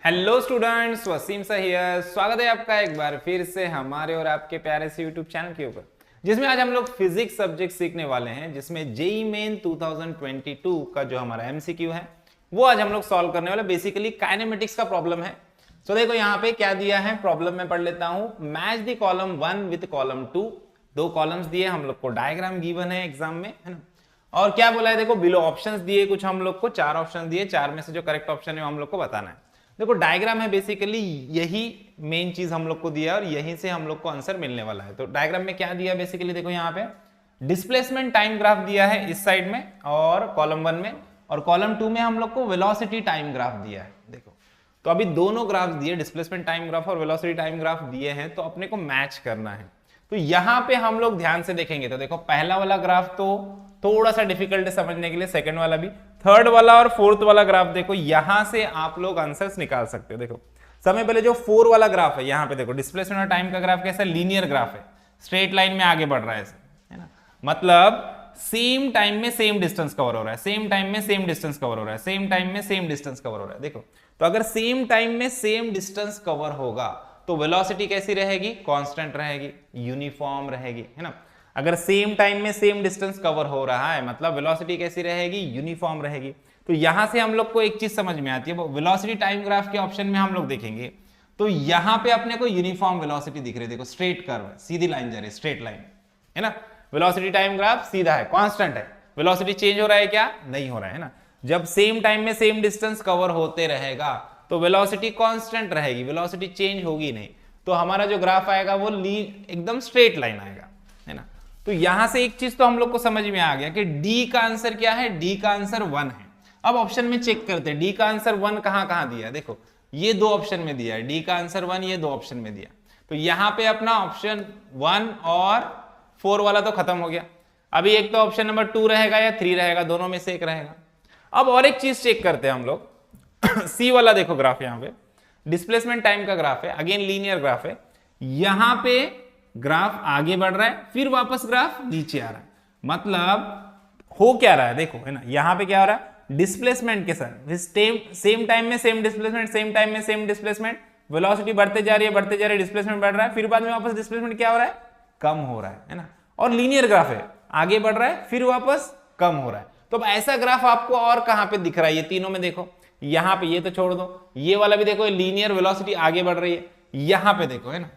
Hello students, Wasim सा here. स्वागत है आपका एक बार फिर से हमारे और आपके प्यारे से यूट्यूब चैनल के ऊपर, जिसमें आज हम लोग फिजिक्स सब्जेक्ट सीखने वाले हैं, जिसमें जेईई मेन 2022 का जो हमारा एमसीक्यू है वो आज हम लोग सॉल्व करने वाले। बेसिकली काइनेमेटिक्स का प्रॉब्लम है। तो देखो यहाँ पे क्या दिया है, प्रॉब्लम में पढ़ लेता हूँ। Match the column 1 with column 2। दो कॉलम्स दिए हम लोग को, डायग्राम गिवन है एग्जाम में, है ना। और क्या बोला है, देखो बिलो ऑप्शंस दिए कुछ हम लोग को, 4 ऑप्शन दिए, 4 में से जो करेक्ट ऑप्शन है हम लोग को बताना है। देखो डायग्राम है, बेसिकली यही मेन चीज हम लोग को दिया और यहीं से हम लोग को आंसर मिलने वाला है। तो डायग्राम में क्या दिया, बेसिकली देखो यहाँ पे डिस्प्लेसमेंट टाइम ग्राफ दिया है इस साइड में और कॉलम 1 में, और कॉलम 2 में हम लोग को वेलोसिटी टाइम ग्राफ दिया है। देखो तो अभी दोनों ग्राफ दिए, डिस्प्लेसमेंट टाइम ग्राफ और वेलोसिटी टाइम ग्राफ दिए हैं, तो अपने को मैच करना है। तो यहां पे हम लोग ध्यान से देखेंगे तो देखो पहला वाला ग्राफ तो थोड़ा सा डिफिकल्ट है समझने के लिए, सेकंड वाला भी, थर्ड वाला और फोर्थ वाला ग्राफ देखो, यहां से आप लोग आंसर्स निकाल सकते हो। देखो सबसे पहले जो 4 वाला ग्राफ है, यहाँ पे देखो डिस्प्लेसमेंट और टाइम का ग्राफ कैसा, लीनियर ग्राफ है, स्ट्रेट लाइन में आगे बढ़ रहा है, है ना। मतलब सेम टाइम में सेम डिस्टेंस कवर हो रहा है, सेम टाइम में सेम डिस्टेंस कवर हो रहा है, सेम टाइम में सेम डिस्टेंस कवर हो रहा है। देखो तो अगर सेम टाइम में सेम डिस्टेंस कवर होगा तो वेलोसिटी कैसी रहेगी, कांस्टेंट रहेगी, यूनिफॉर्म रहेगी, है ना। अगर सेम टाइम में सेम डिस्टेंस कवर हो रहा है मतलब वेलोसिटी कैसी रहेगी, यूनिफॉर्म रहेगी। तो यहां से हम लोग को एक चीज समझ में आती है, वेलोसिटी टाइम ग्राफ के ऑप्शन में हम लोग देखेंगे तो यहां पे अपने को यूनिफॉर्म वेलोसिटी दिख रही है। देखो स्ट्रेट कर्व, सीधी लाइन जा रही है, स्ट्रेट लाइन, है ना। वेलोसिटी टाइम ग्राफ सीधा है, कांस्टेंट है। वेलोसिटी चेंज हो रहा है क्या, नहीं हो रहा है ना। जब सेम टाइम में सेम डिस्टेंस कवर होते रहेगा तो वेलोसिटी कांस्टेंट रहेगी, वेलोसिटी चेंज होगी नहीं। तो हमारा जो ग्राफ आएगा वो एकदम स्ट्रेट लाइन आएगा, है ना। तो यहां से एक चीज तो हम लोग को समझ में आ गया कि डी का आंसर क्या है, डी का आंसर 1 है। अब ऑप्शन में चेक करते हैं डी का आंसर 1 कहां कहां दिया है। देखो ये 2 ऑप्शन में दिया है, डी का आंसर 1 ये 2 ऑप्शन में दिया। तो यहां पे अपना ऑप्शन 1 और 4 वाला तो खत्म हो गया। अभी एक तो ऑप्शन नंबर 2 रहेगा या 3 रहेगा, दोनों में से एक रहेगा। अब और एक चीज चेक करते हैं हम लोग सी वाला देखो ग्राफ, यहां पे डिस्प्लेसमेंट टाइम का ग्राफ है, अगेन लीनियर ग्राफ है। यहां पे ग्राफ आगे बढ़ रहा है, फिर वापस ग्राफ नीचे आ रहा है। मतलब हो क्या रहा है, देखो, है ना। यहां पे क्या हो रहा है, डिस्प्लेसमेंट के साथ सेम टाइम में सेम डिस्प्लेसमेंट, सेम टाइम में सेम डिस्प्लेसमेंट, वेलोसिटी बढ़ते जा रही है, बढ़ते जा रही है, डिस्प्लेसमेंट बढ़ रहा है, फिर बाद में वापस डिस्प्लेसमेंट क्या हो रहा है, कम हो रहा है ना। और लीनियर ग्राफ है, आगे बढ़ रहा है फिर वापस कम हो रहा है। तो अब ऐसा ग्राफ आपको और कहां पे दिख रहा है, ये तीनों में देखो, यहां पे ये तो छोड़ दो, ये वाला भी देखो, लीनियर वेलोसिटी आगे बढ़ रही है, यहां पे देखो, है ना,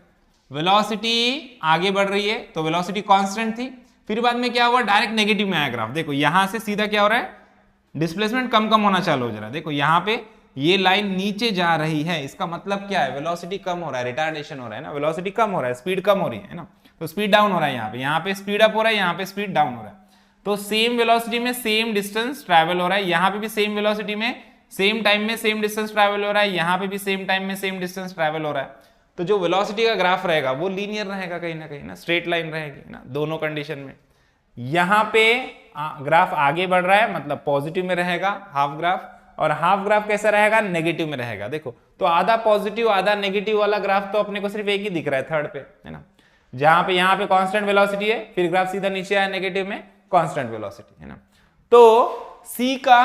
वेलोसिटी आगे बढ़ रही है तो वेलोसिटी कांस्टेंट थी, फिर बाद में क्या हुआ, डायरेक्ट नेगेटिव में आया ग्राफ। देखो यहां से सीधा क्या हो रहा है, डिस्प्लेसमेंट कम कम होना चालू हो जा रहा है। देखो यहां पे ये लाइन नीचे जा रही है, इसका मतलब क्या है, वेलोसिटी कम हो रहा है, रिटार्डेशन हो रहा है ना, वेलोसिटी कम हो रहा है, स्पीड कम हो रही है ना। तो स्पीड डाउन हो रहा है, यहाँ पे स्पीड अप हो रहा है, यहाँ पे स्पीड डाउन हो रहा है। तो सेम वेलोसिटी में सेम डिस्टेंस ट्रैवल हो रहा है, यहाँ पे भी सेम वेलोसिटी में सेम टाइम में सेम डिस्टेंस ट्रैवल हो रहा है, यहाँ पे भी सेम टाइम में सेम डिस्टेंस ट्रैवल हो रहा है। तो जो वेलोसिटी का ग्राफ रहेगा वो लीनियर रहेगा, कहीं ना स्ट्रेट लाइन रहेगी ना, दोनों कंडीशन में। यहाँ पे ग्राफ आगे बढ़ रहा है मतलब पॉजिटिव में रहेगा हाफ ग्राफ, और हाफ ग्राफ कैसा रहेगा, नेगेटिव में रहेगा। देखो तो आधा पॉजिटिव आधा नेगेटिव वाला ग्राफ तो अपने को सिर्फ एक ही दिख रहा है, थर्ड पे, है ना, जहां पे यहाँ पे कांस्टेंट वेलोसिटी है, फिर ग्राफ सीधा नीचे आया नेगेटिव में, कांस्टेंट वेलोसिटी, है ना। तो सी का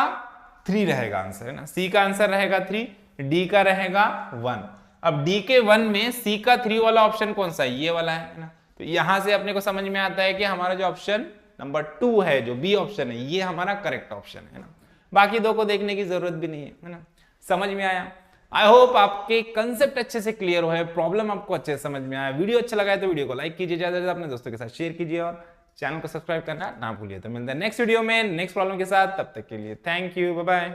3 रहेगा आंसर, है ना, सी का आंसर रहेगा 3, डी का रहेगा 1। अब डी के 1 में सी का 3 वाला ऑप्शन कौन सा है, ये वाला है ना। तो यहां से अपने को समझ में आता है कि हमारा जो ऑप्शन नंबर 2 है, जो बी ऑप्शन है, ये हमारा करेक्ट ऑप्शन है ना। बाकी 2 को देखने की जरूरत भी नहीं है ना। समझ में आया? आई होप आपके कंसेप्ट अच्छे से क्लियर हो है, प्रॉब्लम आपको अच्छे से समझ में आया। वीडियो अच्छा लगा है तो वीडियो को लाइक कीजिए, ज्यादा से ज्यादा अपने दोस्तों के साथ शेयर कीजिए और चैनल को सब्सक्राइब करना ना भूलिए। तो मिलते हैं नेक्स्ट वीडियो में नेक्स्ट प्रॉब्लम के साथ, तब तक के लिए थैंक यू, बाय बाय।